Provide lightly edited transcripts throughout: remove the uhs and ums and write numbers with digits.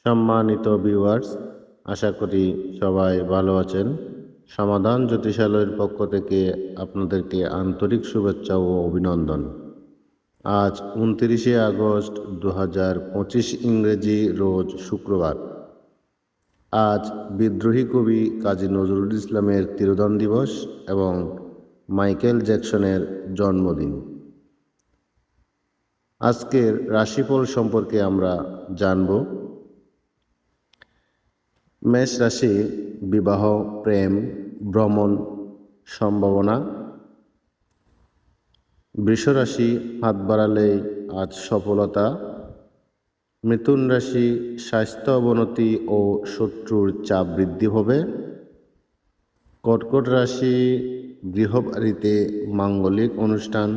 সম্মানিত ভিউয়ার্স, আশা করি সবাই ভালো আছেন। সমাধান জ্যোতিষালয়ের পক্ষ থেকে আপনাদেরকে আন্তরিক শুভেচ্ছা ও অভিনন্দন। আজ 29শে আগস্ট 2025 ইংরেজি, রোজ শুক্রবার। আজ বিদ্রোহী কবি কাজী নজরুল ইসলামের তিরোধান দিবস এবং মাইকেল জ্যাকসনের জন্মদিন। আজকের রাশিফল সম্পর্কে আমরা জানব। মেষ রাশি, বিবাহ, প্রেম, ভ্রমণ সম্ভাবনা। বৃষ রাশি, হাত বাড়ালেই আজ সফলতা। মিথুন রাশি, স্বাস্থ্য অবনতি ও শত্রুর চাপ বৃদ্ধি হবে। কর্কট রাশি, গৃহবাড়িতে মাঙ্গলিক অনুষ্ঠান।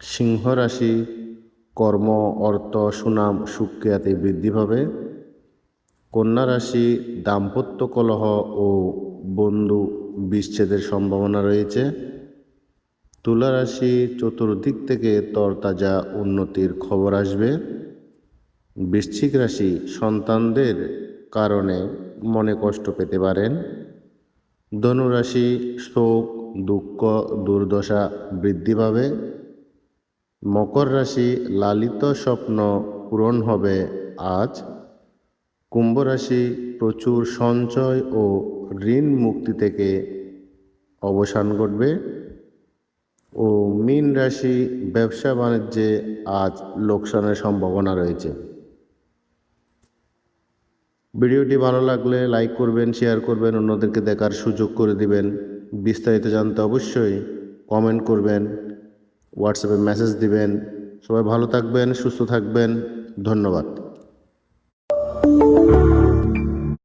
সিংহ রাশি, কর্ম, অর্থ, সুনাম, সুখ্যাতি বৃদ্ধি পাবে। কন্যা রাশি, দাম্পত্য কলহ ও বন্ধু বিচ্ছেদের সম্ভাবনা রয়েছে। তুলা রাশি, চতুর্দিক থেকে তরতাজা উন্নতির খবর আসবে। বৃশ্চিক রাশি, সন্তানদের কারণে মনে কষ্ট পেতে পারেন। ধনু রাশি, শোক, দুঃখ, দুর্দশা বৃদ্ধি পাবে। মকর রাশি, লালিত স্বপ্ন পূরণ হবে আজ। কুম্ভ রাশি, প্রচুর সঞ্চয় ও ঋণ মুক্তি থেকে অবসান ঘটবে। ও মীন রাশি, ব্যবসা বাণিজ্যে আজ লোকসানের সম্ভাবনা রয়েছে। ভিডিওটি ভালো লাগলে লাইক করবেন, শেয়ার করবেন, অন্যদেরকে দেখার সুযোগ করে দিবেন। বিস্তারিত জানতে অবশ্যই কমেন্ট করবেন, হোয়াটসঅ্যাপে মেসেজ দিবেন। সবাই ভালো থাকবেন, সুস্থ থাকবেন। ধন্যবাদ।